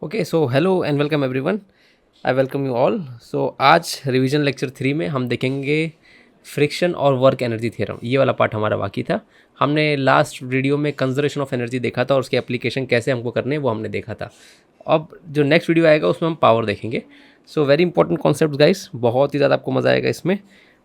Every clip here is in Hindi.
Okay so hello and welcome everyone. I welcome you all. So आज रिवीजन लेक्चर 3 में हम देखेंगे फ्रिक्शन और वर्क एनर्जी थ्योरम। ये वाला पार्ट हमारा बाकी था। हमने लास्ट वीडियो में कंजर्वेशन ऑफ एनर्जी देखा था और उसके एप्लीकेशन कैसे हमको करने हैं वो हमने देखा था। अब जो नेक्स्ट वीडियो आएगा उसमें हम पावर देखेंगे। So very important concept guys, बहुत ही ज़्यादा आपको मज़ा आएगा इसमें,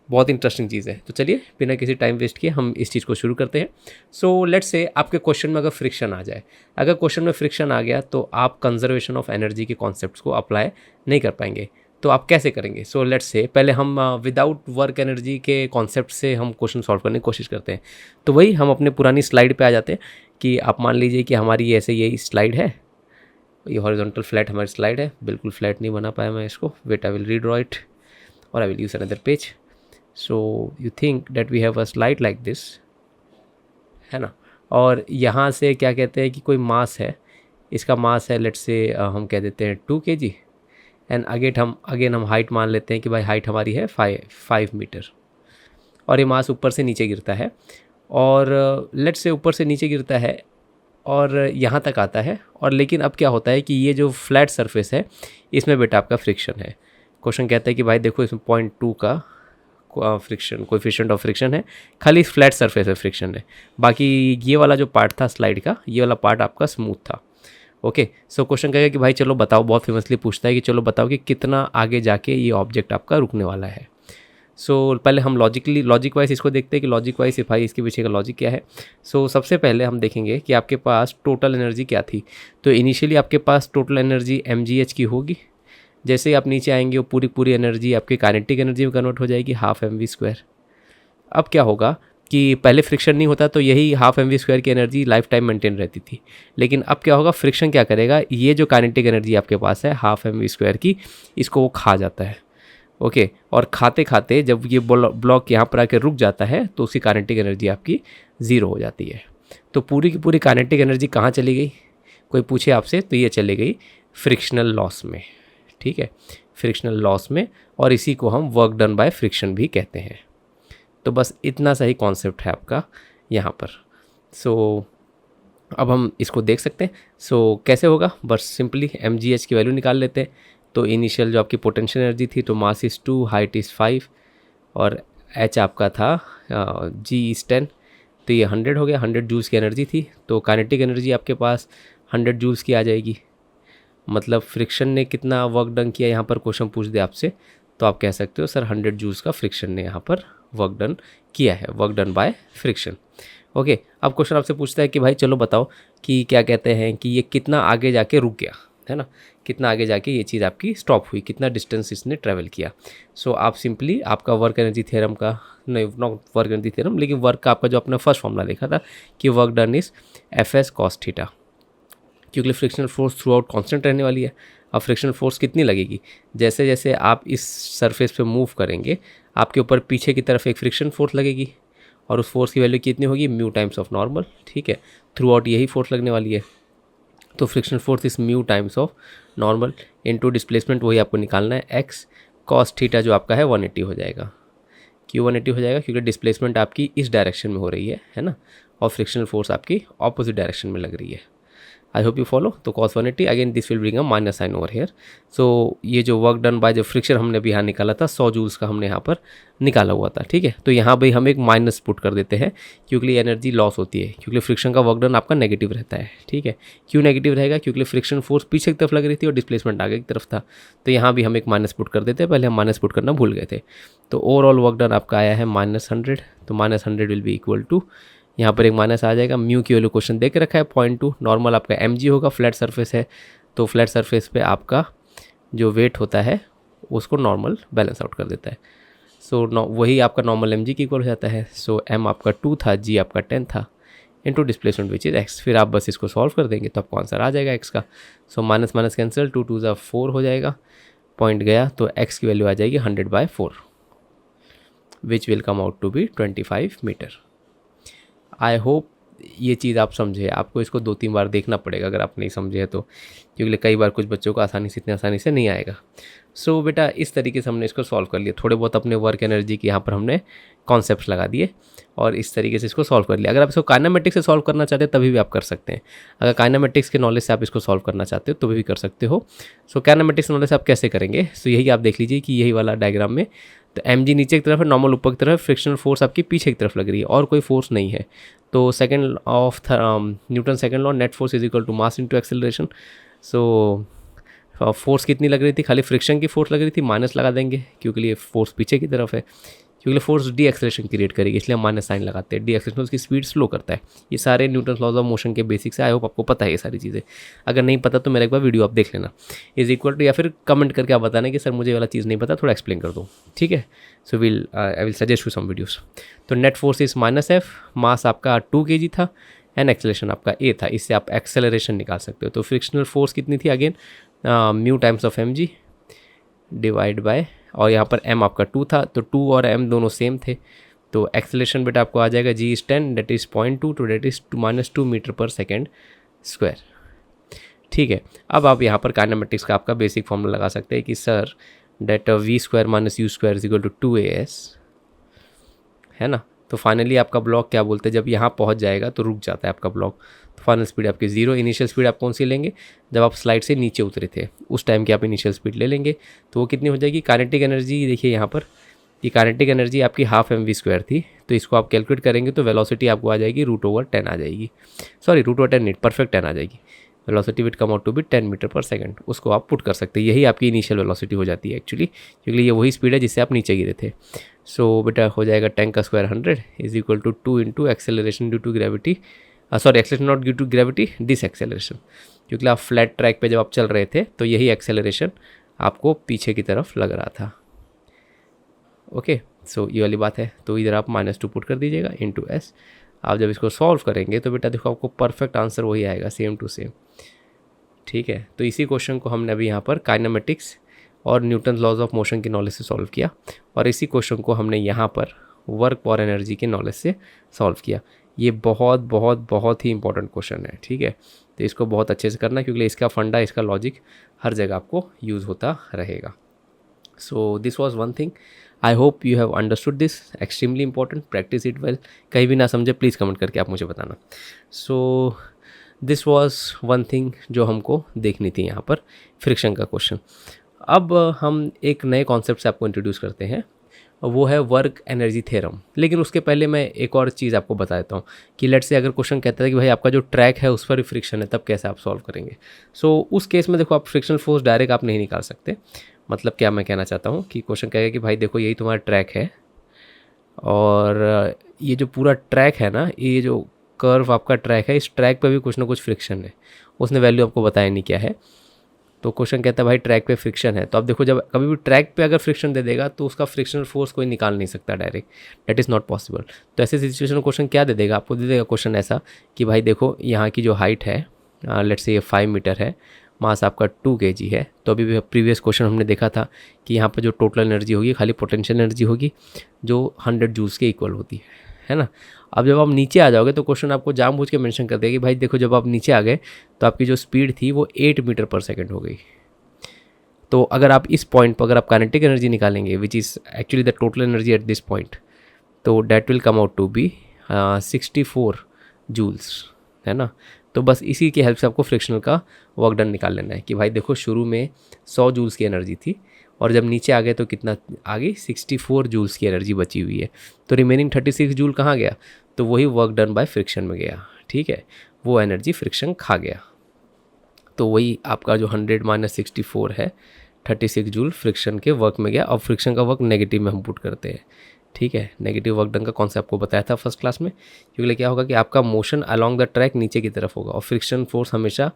बहुत इंटरेस्टिंग चीज़ है। तो चलिए बिना किसी टाइम वेस्ट किए हम इस चीज़ को शुरू करते हैं। सो लेट्स से आपके क्वेश्चन में अगर फ्रिक्शन आ जाए, अगर क्वेश्चन में फ्रिक्शन आ गया तो आप कंजर्वेशन ऑफ एनर्जी के कॉन्सेप्ट्स को अप्लाई नहीं कर पाएंगे। तो आप कैसे करेंगे? सो लेट्स से पहले हम विदाउट वर्क एनर्जी के कॉन्सेप्ट से हम क्वेश्चन सॉल्व करने की कोशिश करते हैं। तो वही हम अपने पुरानी स्लाइड पे आ जाते हैं कि आप मान लीजिए कि हमारी ऐसे यही स्लाइड है, ये हॉरिजॉन्टल फ्लैट हमारी स्लाइड है। बिल्कुल फ्लैट नहीं बना पाया मैं इसको, wait I will redraw it और I will use another page. So you think that we have a slide like this, है ना। और यहाँ से क्या कहते हैं कि कोई मास है, इसका मास है लेट्स से हम कह देते हैं 2 kg एंड अगेन हम हाइट मान लेते हैं कि भाई हाइट हमारी है 5 मीटर और ये मास ऊपर से नीचे गिरता है और लेट्स से ऊपर से नीचे गिरता है और यहाँ तक आता है। और लेकिन अब क्या होता है कि ये जो फ्लैट सरफेस है इसमें बेटा आपका फ्रिक्शन है। क्वेश्चन कहता है कि भाई देखो इसमें 0.2 का फ्रिक्शन कोएफिशिएंट ऑफ फ्रिक्शन है, खाली फ्लैट सरफेस है फ्रिक्शन है, बाकी ये वाला जो पार्ट था स्लाइड का, ये वाला पार्ट आपका स्मूथ था। ओके सो क्वेश्चन कहेगा कि भाई चलो बताओ, बहुत फेमसली पूछता है कि चलो बताओ कि कितना आगे जाके ये ऑब्जेक्ट आपका रुकने वाला है। सो पहले हम लॉजिक वाइज इसको देखते हैं कि लॉजिक वाइज भाई इसके पीछे का लॉजिक क्या है। सो सबसे पहले हम देखेंगे कि आपके पास टोटल एनर्जी क्या थी। तो इनिशियली आपके पास टोटल एनर्जी mgh की होगी। जैसे ही आप नीचे आएंगे वो पूरी एनर्जी आपकी काइनेटिक एनर्जी में कन्वर्ट हो जाएगी, हाफ mv²। अब क्या होगा कि पहले फ्रिक्शन नहीं होता तो यही हाफ mv² की एनर्जी लाइफ टाइम मेंटेन रहती थी, लेकिन अब क्या होगा, फ्रिक्शन क्या करेगा, ये जो काइनेटिक एनर्जी आपके पास है हाफ mv² की, इसको वो खा जाता है। ओके और खाते खाते जब ये ब्लॉक यहाँ पर आकर रुक जाता है तो उसकी काइनेटिक एनर्जी आपकी ज़ीरो हो जाती है। तो पूरी की पूरी काइनेटिक एनर्जी कहाँ चली गई, कोई पूछे आपसे तो ये चली गई फ्रिक्शनल लॉस में। ठीक है, फ्रिक्शनल लॉस में, और इसी को हम वर्क डन बाय फ्रिक्शन भी कहते हैं। तो बस इतना सही कॉन्सेप्ट है आपका यहाँ पर। सो अब हम इसको देख सकते हैं। सो कैसे होगा, बस सिंपली mgh की वैल्यू निकाल लेते हैं। तो इनिशियल जो आपकी पोटेंशियल एनर्जी थी, तो मास इज़ 2, हाइट इज़ 5 और h आपका था g इज़ 10, तो ये 100 हो गया। 100 जूल्स की एनर्जी थी, तो काइनेटिक एनर्जी आपके पास 100 जूल्स की आ जाएगी। मतलब फ्रिक्शन ने कितना वर्क डन किया, यहाँ पर क्वेश्चन पूछ दे आपसे तो आप कह सकते हो सर 100 जूल्स का फ्रिक्शन ने यहाँ पर वर्क डन किया है, work done by friction. Okay अब क्वेश्चन आपसे पूछता है कि भाई चलो बताओ कि क्या कहते हैं कि ये कितना आगे जाके रुक गया, है ना, कितना आगे जाके ये चीज़ आपकी स्टॉप हुई, कितना डिस्टेंस इसने ट्रैवल किया। सो आप सिंपली आपका वर्क एनर्जी थ्योरम का, नहीं नॉट वर्क एनर्जी थ्योरम, लेकिन वर्क का आपका जो आपने फर्स्ट फॉर्मूला देखा था कि work done is Fs cos theta, क्योंकि frictional force throughout constant रहने वाली है। अब फ्रिक्शनल फोर्स कितनी लगेगी, जैसे जैसे आप इस सरफेस पे मूव करेंगे आपके ऊपर पीछे की तरफ एक फ्रिक्शन फोर्स लगेगी और उस फोर्स की वैल्यू कितनी होगी, म्यू टाइम्स ऑफ नॉर्मल। ठीक है, थ्रू आउट यही फोर्स लगने वाली है, तो फ्रिक्शनल फोर्स इस mu times of normal into displacement, वही आपको निकालना है एक्स कॉस थीटा, जो आपका है 180 हो जाएगा। क्यों 180 हो जाएगा, क्योंकि डिस्प्लेसमेंट आपकी इस डायरेक्शन में हो रही है ना, और फ्रिक्शनल फोर्स आपकी ऑपोजिट डायरेक्शन में लग रही है। I hope you follow. तो cos 180 again this will bring a minus sign over here. So ये जो वर्क डन बाय जो फ्रिक्शन हमने भी यहाँ निकाला था 100 जूल्स का हमने यहाँ पर निकाला हुआ था। ठीक है, तो यहाँ भाई हम एक माइनस पुट कर देते हैं क्योंकि एनर्जी लॉस होती है, क्योंकि फ्रिक्शन का वर्क डन आपका नेगेटिव रहता है। ठीक है, क्यों नेगेटिव रहेगा, क्योंकि फ्रिक्शन फोर्स पीछे की तरफ लग रही थी और डिस्प्लेसमेंट आगे की तरफ था, तो यहाँ भी हम एक माइनस पुट कर देते हैं। पहले हम माइनस पुट करना भूल गए थे। तो ओवरऑल वर्क डन आपका आया है -100, तो -100 विल बी इक्वल टू, यहाँ पर एक माइनस आ जाएगा, म्यू की वैल्यू क्वेश्चन दे के रखा है 0.2, नॉर्मल आपका mg होगा, फ्लैट सरफेस है तो फ्लैट सरफेस पे आपका जो वेट होता है उसको नॉर्मल बैलेंस आउट कर देता है। सो वही आपका नॉर्मल mg की इक्वल हो जाता है। सो m आपका 2 था, g आपका 10 था, into displacement which is x। फिर आप बस इसको सॉल्व कर देंगे तो आपको आंसर आ जाएगा x का। सो माइनस माइनस कैंसिल, 2 2 ज़ा 4 हो जाएगा, पॉइंट गया तो x की वैल्यू आ जाएगी 100/4 which will come out to be 25 metre. I hope ये चीज़ आप समझे, आपको इसको 2-3 बार देखना पड़ेगा अगर आप नहीं समझे हैं तो, क्योंकि कई बार कुछ बच्चों को इतनी आसानी से नहीं आएगा। सो बेटा इस तरीके से हमने इसको सॉल्व कर लिया, थोड़े बहुत अपने वर्क एनर्जी के यहाँ पर हमने कॉन्सेप्ट्स लगा दिए और इस तरीके से इसको सॉल्व कर लिया। अगर आप इसको काइनेमेटिक्स से सॉल्व करना चाहते हैं तभी भी आप कर सकते हैं, अगर काइनेमेटिक्स के नॉलेज से आप इसको सॉल्व करना चाहते हो तो भी कर सकते हो। सो काइनेमेटिक्स नॉलेज से आप कैसे करेंगे, सो यही आप देख लीजिए कि यही वाला डायग्राम में तो mg नीचे की तरफ है, नॉर्मल ऊपर की तरफ, फ्रिक्शनल फोर्स आपकी पीछे की तरफ लग रही है और कोई फोर्स नहीं है। तो second of Newton second law, net force is equal to mass into acceleration. So force कितनी लग रही थी, खाली फ्रिक्शन की फोर्स लग रही थी, माइनस लगा देंगे क्योंकि ये फोर्स पीछे की तरफ है, क्योंकि फोर्स डी एक्सेलरेशन क्रिएट करेगी इसलिए हम माइनस साइन लगाते हैं। डी एक्सेलरेशन उसकी स्पीड स्लो करता है। ये सारे न्यूटन लॉज ऑफ मोशन के बेसिक्स है, आई होप आपको पता है ये सारी चीज़ें। अगर नहीं पता तो मेरा एक बार वीडियो आप देख लेना। इज इक्वल टू, या फिर कमेंट करके आप बताना कि सर मुझे ये वाला चीज़ नहीं पता, थोड़ा एक्सप्लेन कर दो, ठीक है। So I will suggest you some videos. तो net force is -F, mass आपका 2 kg था एंड एक्सेलरेशन आपका a था, इससे आप एक्सेलरेशन निकाल सकते हो। तो फ्रिक्शनल फोर्स कितनी थी, again mu times of mg divide by, और यहाँ पर m आपका 2 था, तो 2 और m दोनों सेम थे। तो एक्सेलरेशन बेटा आपको आ जाएगा g इज़ 10, डेट इज़ 0.2, तो डेट इज़ -2 मीटर पर सेकेंड स्क्वायर, ठीक है। अब आप यहाँ पर काइनेमेटिक्स का आपका बेसिक फॉर्मूला लगा सकते हैं कि sir that v square minus u square is equal to 2as, है ना। तो फाइनली आपका ब्लॉक क्या बोलते हैं, जब यहाँ पहुँच जाएगा तो रुक जाता है आपका ब्लॉक। तो फाइनल स्पीड आपकी 0, इनिशियल स्पीड आप कौन सी लेंगे, जब आप स्लाइड से नीचे उतरे थे उस टाइम की आप इनिशियल स्पीड ले लेंगे। तो वो कितनी हो जाएगी, काइनेटिक एनर्जी देखिए यहाँ पर, ये काइनेटिक एनर्जी आपकी ½ mv² थी, तो इसको आप कैलकुलेट करेंगे तो वेलोसिटी आपको आ जाएगी √10 आ जाएगी, सॉरी √10 नहीं, परफेक्ट 10 आ जाएगी। Velocity will come out to be 10 metre per second, उसको आप पुट कर सकते हैं, यही आपकी इनिशियल वेलोसिटी हो जाती है एक्चुअली, क्योंकि ये वही स्पीड है जिससे आप नीचे गिरे थे। सो बेटा हो जाएगा 10 का square 100 is equal to 2 into acceleration due to gravity, sorry acceleration not due to gravity, this acceleration, क्योंकि आप फ्लैट ट्रैक पे जब आप चल रहे थे तो यही एक्सेलरेशन आपको पीछे की तरफ लग रहा था। ओके, सो ये वाली बात है। तो इधर आप -2 पुट कर दीजिएगा इंटू s। आप जब इसको सॉल्व करेंगे तो बेटा देखो आपको परफेक्ट आंसर वही आएगा, सेम टू सेम, ठीक है। तो इसी क्वेश्चन को हमने अभी यहाँ पर काइनेमेटिक्स और न्यूटन लॉज ऑफ मोशन की नॉलेज से सॉल्व किया, और इसी क्वेश्चन को हमने यहाँ पर वर्क और एनर्जी के नॉलेज से सॉल्व किया। ये बहुत बहुत बहुत ही इंपॉर्टेंट क्वेश्चन है, ठीक है। तो इसको बहुत अच्छे से करना, क्योंकि इसका फंडा, इसका लॉजिक हर जगह आपको यूज़ होता रहेगा। So this was one thing, I hope you have understood this, extremely important, practice it well. कहीं भी ना समझे प्लीज़ कमेंट करके आप मुझे बताना। So this was one thing जो हमको देखनी थी यहाँ पर, फ्रिक्शन का क्वेश्चन। अब हम एक नए कॉन्सेप्ट से आपको इंट्रोड्यूस करते हैं, वो है वर्क एनर्जी थ्योरम। लेकिन उसके पहले मैं एक और चीज़ आपको बता देता हूँ कि लेट्स से अगर क्वेश्चन कहता है कि भाई आपका जो ट्रैक है उस पर फ्रिक्शन है, तब कैसे आप सॉल्व करेंगे। सो उस केस में देखो आप फ्रिक्शनल फोर्स डायरेक्ट आप नहीं निकाल सकते। मतलब क्या मैं कहना चाहता हूँ कि क्वेश्चन कहेगा कि भाई देखो यही तुम्हारा ट्रैक है, और ये जो पूरा ट्रैक है ना, ये जो कर्व आपका ट्रैक है, इस ट्रैक पे भी कुछ ना कुछ फ्रिक्शन है, उसने वैल्यू आपको बताया नहीं क्या है। तो क्वेश्चन कहता है भाई ट्रैक पे फ्रिक्शन है, तो अब देखो जब कभी भी ट्रैक पे अगर फ्रिक्शन दे देगा तो उसका फ्रिक्शनल फोर्स कोई निकाल नहीं सकता direct, that is not possible. तो ऐसे सिचुएशन में क्वेश्चन क्या दे देगा आपको, दे देगा क्वेश्चन ऐसा कि भाई देखो यहाँ की जो हाइट है, लेट्स से ये 5 मीटर है, मास आपका 2 kg है। तो अभी भी प्रीवियस क्वेश्चन हमने देखा था कि यहाँ पर जो टोटल एनर्जी होगी खाली पोटेंशियल एनर्जी होगी जो 100 जूल्स के इक्वल होती है ना। अब जब आप नीचे आ जाओगे तो क्वेश्चन आपको जानबूझ के मेंशन कर देगा कि भाई देखो जब आप नीचे आ गए तो आपकी जो स्पीड थी वो 8 मीटर पर सेकंड हो गई। तो अगर आप इस पॉइंट पर अगर आप काइनेटिक एनर्जी निकालेंगे which is actually the total energy at this point, तो that will come out to be 64 joules, है ना। तो बस इसी की हेल्प से आपको फ्रिक्शनल का वर्क डन निकाल लेना है कि भाई देखो शुरू में 100 जूल्स की एनर्जी थी और जब नीचे आ गए तो कितना आ गई, 64 जूल्स की एनर्जी बची हुई है। तो रिमेनिंग 36 जूल कहाँ गया, तो वही वर्क डन बाय फ्रिक्शन में गया, ठीक है। वो एनर्जी फ्रिक्शन खा गया, तो वही आपका जो 100 - 64 है 36 जूल फ्रिक्शन के वर्क में गया। अब फ्रिक्शन का वर्क नेगेटिव में हम पुट करते हैं, ठीक है। नेगेटिव वर्क डन का कॉन्सेप्ट आपको बताया था फर्स्ट क्लास में, क्योंकि क्या होगा कि आपका मोशन अलोंग द ट्रैक नीचे की तरफ होगा और फ्रिक्शन फोर्स हमेशा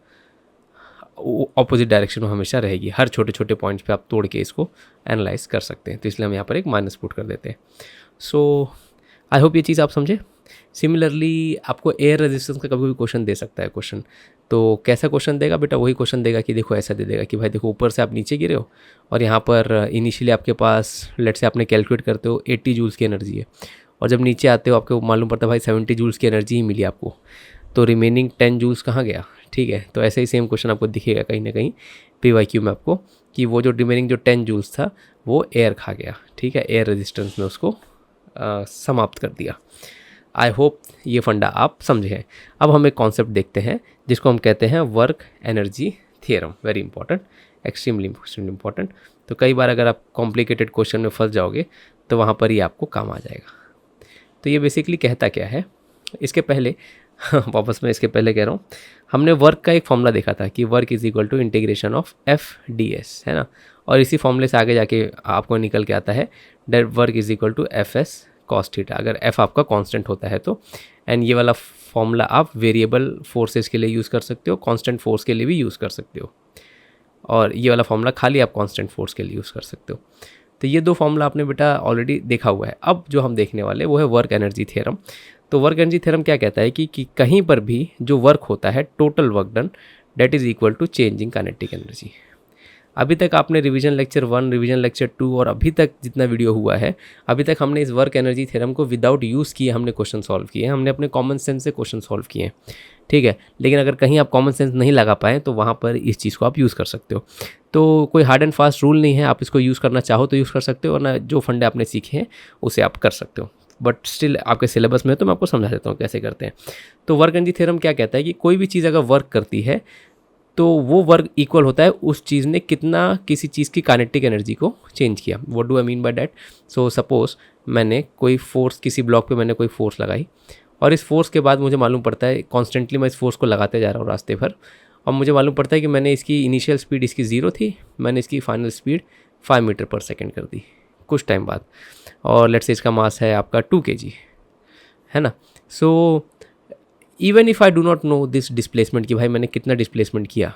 ऑपोजिट डायरेक्शन में हमेशा रहेगी। हर छोटे छोटे पॉइंट्स पे आप तोड़ के इसको एनालाइज कर सकते हैं, तो इसलिए हम यहाँ पर एक माइनस पुट कर देते हैं। सो आई होप ये चीज़ आप समझे। सिमिलरली आपको एयर रेजिस्टेंस का कभी भी क्वेश्चन दे सकता है क्वेश्चन, तो कैसा क्वेश्चन देगा बेटा, वही क्वेश्चन देगा कि देखो ऐसा दे देगा कि भाई देखो ऊपर से आप नीचे गिरे हो और यहाँ पर इनिशियली आपके पास लेट से आपने कैलकुलेट करते हो 80 जूल्स की एनर्जी है, और जब नीचे आते हो आपको मालूम पड़ता है भाई 70 जूल्स की एनर्जी ही मिली आपको, तो रिमेनिंग 10 जूल्स कहाँ गया, ठीक है। तो ऐसे ही सेम क्वेश्चन आपको दिखेगा कहीं ना कहीं PYQ में आपको, कि वो जो रिमेनिंग जो 10 जूल्स था वो एयर खा गया, ठीक है, एयर रेजिस्टेंस में उसको समाप्त कर दिया। आई होप ये फंडा आप समझे हैं। अब हम एक कॉन्सेप्ट देखते हैं जिसको हम कहते हैं work energy theorem. Very important, extremely important. तो कई बार अगर आप कॉम्प्लिकेटेड क्वेश्चन में फंस जाओगे तो वहाँ पर ये आपको काम आ जाएगा। तो ये बेसिकली कहता क्या है, इसके पहले वापस मैं इसके पहले कह रहा हूँ, हमने वर्क का एक फॉर्मूला देखा था कि work is equal to integration of FdS, है ना। और इसी फॉर्मूले से आगे जाके आपको निकल के आता है that work is equal to FS cos theta, अगर F आपका कांस्टेंट होता है तो। एंड ये वाला फॉर्मूला आप वेरिएबल फोर्सेस के लिए यूज़ कर सकते हो, कांस्टेंट फोर्स के लिए भी यूज़ कर सकते हो, और ये वाला फॉर्मूला खाली आप कांस्टेंट फोर्स के लिए यूज़ कर सकते हो। तो ये दो फॉर्मूला आपने बेटा ऑलरेडी देखा हुआ है। अब जो हम देखने वाले वो है वर्क एनर्जी थ्योरम। तो वर्क एनर्जी थ्योरम क्या कहता है कि कहीं पर भी जो वर्क होता है total work done that is equal to change in kinetic energy. अभी तक आपने रिवीजन लेक्चर 1, रिवीजन लेक्चर 2 और अभी तक जितना वीडियो हुआ है, अभी तक हमने इस वर्क एनर्जी थ्योरम को विदाउट यूज़ किए हमने क्वेश्चन सॉल्व किए हैं, हमने अपने कॉमन सेंस से क्वेश्चन सॉल्व किए हैं, ठीक है। लेकिन अगर कहीं आप कॉमन सेंस नहीं लगा पाएँ तो वहाँ पर इस चीज़ को आप यूज़ कर सकते हो। तो कोई हार्ड एंड फास्ट रूल नहीं है, आप इसको यूज़ करना चाहो तो यूज़ कर सकते हो, और ना जो फंडे आपने सीखे हैं उसे आप कर सकते हो। बट स्टिल आपके सिलेबस में है तो मैं आपको समझा देता हूँ कैसे करते हैं। तो वर्क एनर्जी थ्योरम क्या कहता है कि कोई भी चीज़ अगर वर्क करती है तो वो वर्क इक्वल होता है उस चीज़ ने कितना किसी चीज़ की काइनेटिक एनर्जी को चेंज किया। What do I mean by that? So suppose मैंने कोई फोर्स, किसी ब्लॉक पे मैंने कोई फोर्स लगाई, और इस फोर्स के बाद मुझे मालूम पड़ता है कॉन्स्टेंटली मैं इस फोर्स को लगाते जा रहा हूँ रास्ते भर, और मुझे मालूम पड़ता है कि मैंने इसकी इनिशियल स्पीड इसकी 0 थी, मैंने इसकी फाइनल स्पीड 5 मीटर पर सेकेंड कर दी कुछ टाइम बाद, और लेट्स से इसका मास है आपका 2 kg, है ना। So even if I do not know this displacement, कि भाई मैंने कितना डिस्प्लेसमेंट किया,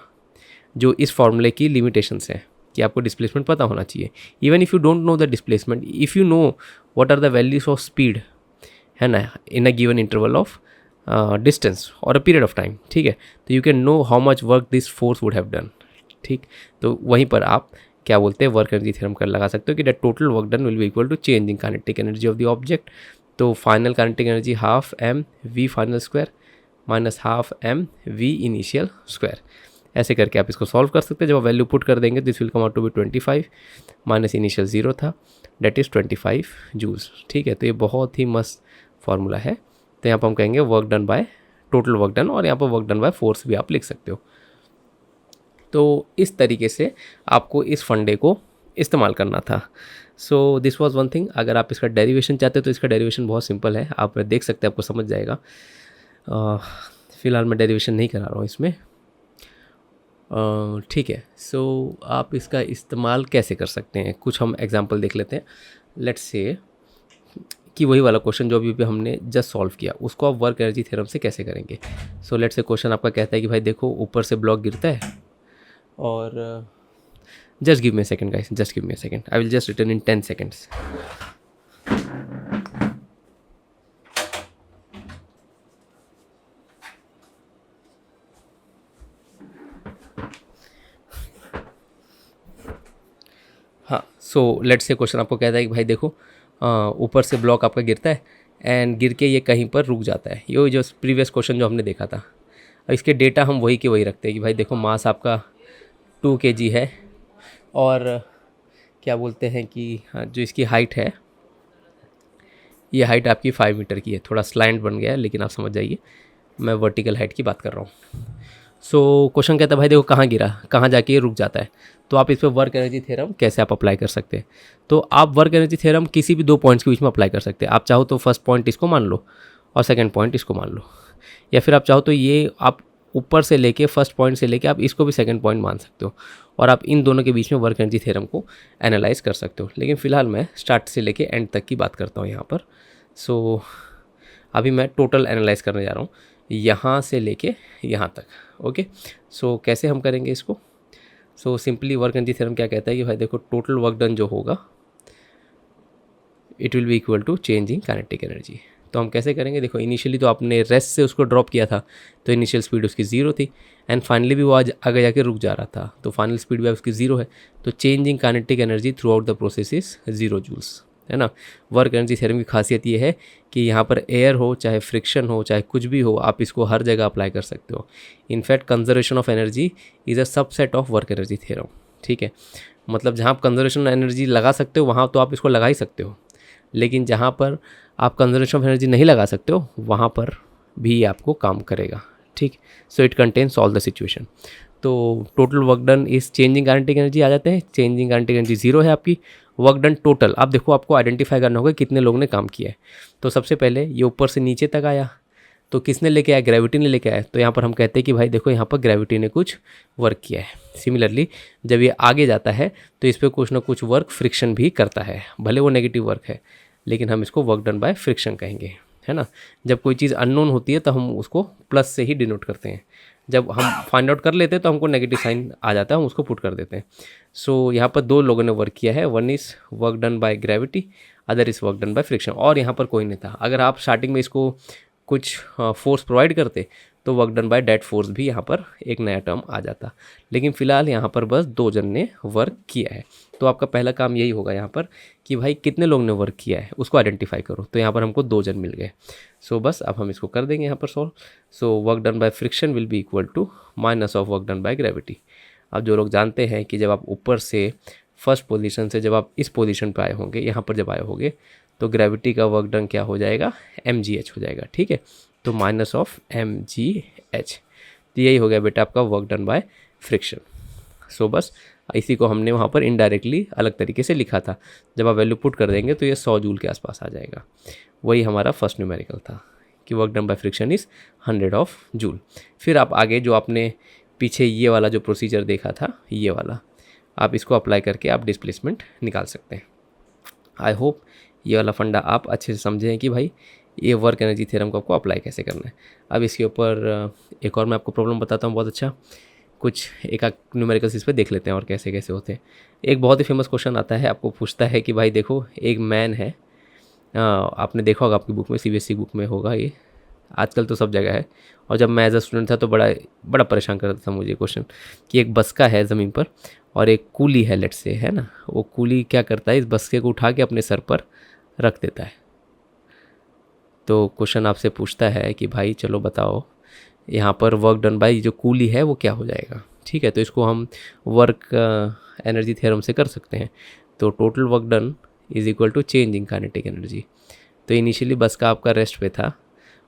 जो इस फॉर्मूले की लिमिटेशंस है कि आपको डिस्प्लेसमेंट पता होना चाहिए। Even if you don't know the displacement, if you know what are the values of speed, है ना, in a given interval of distance और अ पीरियड ऑफ टाइम, ठीक है, तो you can know how much work this force would have done, ठीक। तो वहीं पर आप क्या बोलते हैं वर्क एनर्जी थ्योरम कर लगा सकते हो कि that total work done will be equal to change in kinetic energy of the object. तो final kinetic energy half mv final square minus half mv initial square. ऐसे करके आप इसको सॉल्व कर सकते हैं। जब आप वैल्यू पुट कर देंगे this will come out to be 25 minus initial 0 था, डेट इज़ 25 जूल्स, ठीक है। तो ये बहुत ही मस्त फार्मूला है। तो यहाँ पर हम कहेंगे work done by total work done, और यहाँ पर वर्क डन बाय फोर्स भी आप लिख सकते हो। तो इस तरीके से आपको इस फंडे को इस्तेमाल करना था। So this was one thing. अगर आप इसका डेरिवेशन चाहते हो तो इसका डेरिवेशन बहुत सिंपल है, आप देख सकते हैं, आपको समझ जाएगा। फ़िलहाल मैं डेरिवेशन नहीं करा रहा हूँ इसमें, ठीक है। सो आप इसका इस्तेमाल कैसे कर सकते हैं, कुछ हम एग्जांपल देख लेते हैं। लेट्स से कि वही वाला क्वेश्चन जो अभी हमने जस्ट सॉल्व किया उसको आप वर्क एनर्जी थ्योरम से कैसे करेंगे। सो लेट्स से क्वेश्चन आपका कहता है कि भाई देखो ऊपर से ब्लॉक गिरता है, और just give me a second guys, just give me a second, I will just return in 10 seconds. हाँ, सो लेट्स से क्वेश्चन आपको कहता है कि भाई देखो ऊपर से ब्लॉक आपका गिरता है एंड गिर के ये कहीं पर रुक जाता है। ये जो प्रीवियस क्वेश्चन जो हमने देखा था, अब इसके डेटा हम वही के वही रखते हैं कि भाई देखो मास आपका 2 kg है, और क्या बोलते हैं कि जो इसकी हाइट है, ये हाइट आपकी 5 मीटर की है। थोड़ा स्लैंट बन गया है लेकिन आप समझ जाइए, मैं वर्टिकल हाइट की बात कर रहा हूँ। सो क्वेश्चन कहता है भाई देखो कहाँ गिरा, कहाँ जाके ये रुक जाता है। तो आप इस पर वर्क एनर्जी थ्योरम कैसे आप अप्लाई कर सकते हैं। तो आप वर्क एनर्जी थ्योरम किसी भी 2 पॉइंट्स के बीच में अप्लाई कर सकते हैं। आप चाहो तो फर्स्ट पॉइंट इसको मान लो और सेकंड पॉइंट इसको मान लो, या फिर आप चाहो तो ये आप ऊपर से लेके फर्स्ट पॉइंट से लेके आप इसको भी सेकंड पॉइंट मान सकते हो, और आप इन दोनों के बीच में वर्क एनर्जी थ्योरम को एनालाइज कर सकते हो। लेकिन फ़िलहाल मैं स्टार्ट से लेके एंड तक की बात करता हूँ यहाँ पर। सो अभी मैं टोटल एनालाइज करने जा रहा हूँ यहाँ से लेके यहाँ तक, ओके। सो कैसे हम करेंगे इसको। So simply work energy theorem क्या कहता है कि भाई देखो टोटल वर्क डन जो होगा it will be equal to change in kinetic energy. तो हम कैसे करेंगे, देखो इनिशियली तो आपने रेस्ट से उसको ड्रॉप किया था, तो इनिशियल स्पीड उसकी 0 थी, एंड फाइनली भी वो आज आगे जाके रुक जा रहा था, तो फाइनल स्पीड भी उसकी 0 है। तो change in kinetic energy throughout the process is 0 joules, है ना। वर्क एनर्जी थ्योरम की खासियत ये है कि यहाँ पर एयर हो, चाहे फ्रिक्शन हो, चाहे कुछ भी हो, आप इसको हर जगह अप्लाई कर सकते हो। In fact conservation of energy is a subset of work energy theorem, ठीक है। मतलब जहाँ आप कंजर्वेशन एनर्जी लगा सकते हो वहाँ तो आप इसको लगा ही सकते हो, लेकिन जहाँ पर आप कंजर्वेशन ऑफ एनर्जी नहीं लगा सकते हो वहाँ पर भी आपको काम करेगा, ठीक। So it contains all the situation. तो total work done is changing kinetic energy आ जाते हैं। चेंजिंग काइनेटिक एनर्जी 0 है आपकी। वर्क डन टोटल, अब देखो आपको आइडेंटिफाई करना होगा कितने लोगों ने काम किया है। तो सबसे पहले ये ऊपर से नीचे तक आया, तो किसने लेके आया, ग्रेविटी ने लेके आया। तो यहाँ पर हम कहते हैं कि भाई देखो यहाँ पर ग्रेविटी ने कुछ वर्क किया है। सिमिलरली जब ये आगे जाता है तो इस पर कुछ ना कुछ वर्क फ्रिक्शन भी करता है, भले वो नेगेटिव वर्क है, लेकिन हम इसको वर्क डन बाय फ्रिक्शन कहेंगे, है ना। जब कोई चीज़ अननोन होती है तो हम उसको प्लस से ही डिनोट करते हैं। जब हम फाइंड आउट कर लेते हैं तो हमको नेगेटिव साइन आ जाता है, हम उसको पुट कर देते हैं। सो यहाँ पर 2 लोगों ने वर्क किया है, one is work done by gravity, other is work done by friction. और यहाँ पर कोई नहीं था। अगर आप स्टार्टिंग में इसको कुछ फोर्स प्रोवाइड करते तो work done by that force भी यहाँ पर एक नया टर्म आ जाता, लेकिन फ़िलहाल यहाँ पर बस 2 जन ने वर्क किया है। तो आपका पहला काम यही होगा यहाँ पर कि भाई कितने लोग ने वर्क किया है उसको आइडेंटिफाई करो। तो यहाँ पर हमको 2 जन मिल गए। सो बस अब हम इसको कर देंगे यहाँ पर solve. So work done by friction will be equal to minus of work done by gravity. अब जो लोग जानते हैं कि जब आप ऊपर से फर्स्ट पोजीशन से जब आप इस पोजीशन पे आए होंगे, यहाँ पर जब आए होंगे, तो ग्रेविटी का वर्क डन क्या हो जाएगा, mgh हो जाएगा, ठीक है। तो माइनस ऑफ mgh, तो यही हो गया बेटा आपका वर्क डन बाय फ्रिक्शन। सो बस इसी को हमने वहाँ पर इनडायरेक्टली अलग तरीके से लिखा था। जब आप वैल्यू पुट कर देंगे तो ये 100 जूल के आसपास आ जाएगा। वही हमारा फर्स्ट न्यूमेरिकल था कि work done by friction is 100 of joule. फिर आप आगे जो आपने पीछे ये वाला जो प्रोसीजर देखा था, ये वाला आप इसको अप्लाई करके आप डिस्प्लेसमेंट निकाल सकते हैं। आई होप ये वाला फंडा आप अच्छे से समझें कि भाई ये वर्क एनर्जी थ्योरम को आपको अप्लाई कैसे करना है। अब इसके ऊपर एक और मैं आपको प्रॉब्लम बताता हूँ बहुत अच्छा, कुछ एक न्यूमेरिकल्स इस पर देख लेते हैं और कैसे कैसे होते हैं। एक बहुत ही फेमस क्वेश्चन आता है, आपको पूछता है कि भाई देखो एक मैन है, आपने देखा होगा आपकी बुक में, CBSE बुक में होगा ये, आजकल तो सब जगह है। और जब मैं एज अ स्टूडेंट था तो बड़ा परेशान करता था मुझे क्वेश्चन कि एक बस्का है ज़मीन पर और एक कूली है, लेट से, है ना। वो कूली क्या करता है, इस बस्के को उठा के अपने सर पर रख देता है। तो क्वेश्चन आपसे पूछता है कि भाई चलो बताओ यहाँ पर वर्क डन बाय जो कूली है वो क्या हो जाएगा, ठीक है। तो इसको हम वर्क एनर्जी थ्योरम से कर सकते हैं। तो total work done is equal to change in kinetic energy. तो इनिशियली बस का आपका रेस्ट पे था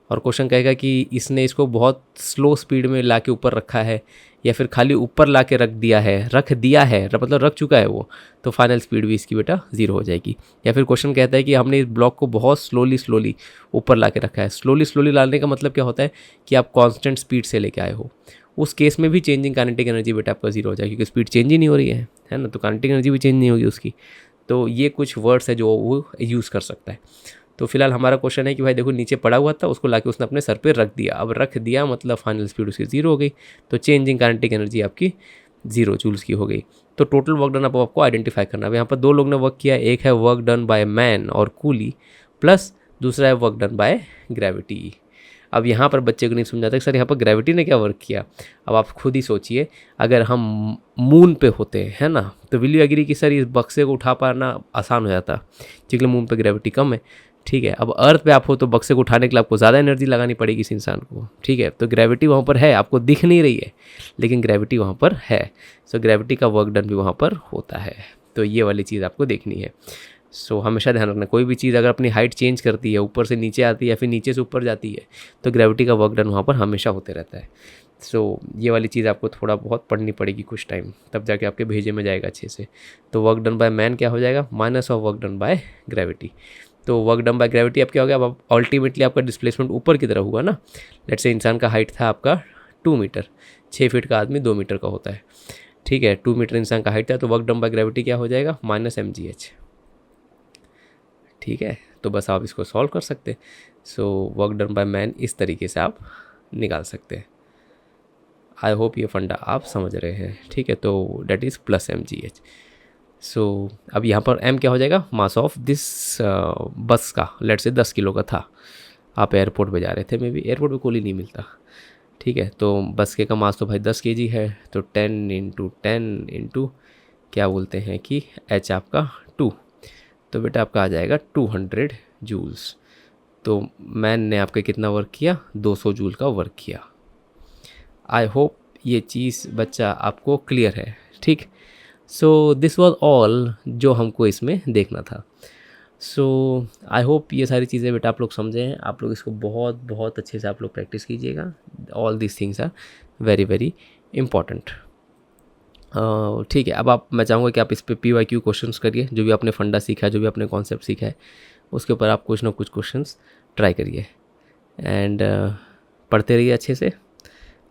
और क्वेश्चन कहेगा कि इसने इसको बहुत स्लो स्पीड में ला के ऊपर रखा है या फिर खाली ऊपर ला के रख दिया है मतलब रख चुका है वो, तो फाइनल स्पीड भी इसकी बेटा 0 हो जाएगी। या फिर क्वेश्चन कहता है कि हमने इस ब्लॉक को बहुत स्लोली ऊपर ला के रखा है। स्लोली लाने का मतलब क्या होता है कि आप कांस्टेंट स्पीड से लेके आए हो। उस केस में भी चेंजिंग काइनेटिक एनर्जी बेटा आपका 0 हो जाएगी, क्योंकि स्पीड चेंज ही नहीं हो रही है ना। तो काइनेटिक एनर्जी भी चेंज नहीं होगी उसकी। तो ये कुछ वर्ड्स है जो वो यूज़ कर सकता है। तो फिलहाल हमारा क्वेश्चन है कि भाई देखो नीचे पड़ा हुआ था, उसको लाके उसने अपने सर पे रख दिया। अब रख दिया मतलब फाइनल स्पीड उसकी 0 हो गई, तो चेंजिंग काइनेटिक एनर्जी आपकी 0 जूल्स की हो गई। तो टोटल वर्क डन आपको आइडेंटिफाई करना है। यहाँ पर 2 लोग ने वर्क किया, एक है वर्क डन बाय मैन और कूली, प्लस दूसरा है वर्क डन बाय ग्रेविटी। अब यहाँ पर बच्चे को नहीं समझाता कि सर यहाँ पर ग्रेविटी ने क्या वर्क किया। अब आप खुद ही सोचिए, अगर हम मून पे होते हैं ना, तो विल यू एग्री कि सर इस बक्से को उठा पाना आसान हो जाता, क्योंकि मून पे ग्रेविटी कम है, ठीक है। अब अर्थ पे आप हो तो बक्से को उठाने के लिए आपको ज़्यादा एनर्जी लगानी पड़ेगी इस इंसान को, ठीक है। तो ग्रेविटी वहाँ पर है, आपको दिख नहीं रही है, लेकिन ग्रेविटी वहाँ पर है। सो ग्रेविटी का वर्क डन भी वहाँ पर होता है। तो ये वाली चीज़ आपको देखनी है। सो हमेशा ध्यान रखना, कोई भी चीज़ अगर अपनी हाइट चेंज करती है, ऊपर से नीचे आती है या फिर नीचे से ऊपर जाती है, तो ग्रेविटी का वर्क डन वहाँ पर हमेशा होते रहता है। सो ये वाली चीज़ आपको थोड़ा बहुत पढ़नी पड़ेगी कुछ टाइम, तब जाके आपके भेजे में जाएगा अच्छे से। तो वर्क डन बाय मैन क्या हो जाएगा, minus of work done by gravity. तो वर्क डन बाय ग्रेविटी अब क्या हो गया, अब अल्टीमेटली आपका डिस्प्लेसमेंट ऊपर की तरफ हुआ ना। लेट्स से इंसान का हाइट था आपका 2 मीटर, 6 फीट का आदमी 2 मीटर का होता है, ठीक है। 2 मीटर इंसान का हाइट था, तो वर्क डन बाय ग्रेविटी क्या हो जाएगा, माइनस mgh, ठीक है। तो बस आप इसको सॉल्व कर सकते हैं। सो वर्क डन बाय मैन इस तरीके से आप निकाल सकते हैं। आई होप ये फंडा आप समझ रहे हैं, ठीक है। तो डेट इज़ प्लस mgh। सो अब यहाँ पर m क्या हो जाएगा, मास ऑफ दिस बस का, लेट से 10 किलो का था, आप एयरपोर्ट पे जा रहे थे, मे बी एयरपोर्ट पे कोली नहीं मिलता, ठीक है। तो बस के का मास तो भाई 10 kg है, तो 10 × 10 × क्या बोलते हैं कि h आपका 2, तो बेटा आपका आ जाएगा 200 जूल्स। तो मैन ने आपके कितना वर्क किया, 200 जूल का वर्क किया। आई होप ये चीज़ बच्चा आपको क्लियर है, ठीक। सो दिस वाज ऑल जो हमको इसमें देखना था। सो आई होप ये सारी चीज़ें बेटा आप लोग समझे हैं। आप लोग इसको बहुत बहुत अच्छे से आप लोग प्रैक्टिस कीजिएगा। All this things are very very important. ठीक है, अब मैं चाहूँगा कि आप इस पे PYQ क्वेश्चंस करिए। जो भी आपने फंडा सीखा है, जो भी आपने कॉन्सेप्ट सीखा है, उसके ऊपर आप कुछ ना कुछ क्वेश्चंस ट्राई करिए एंड पढ़ते रहिए अच्छे से।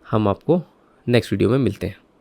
हम आपको नेक्स्ट वीडियो में मिलते हैं।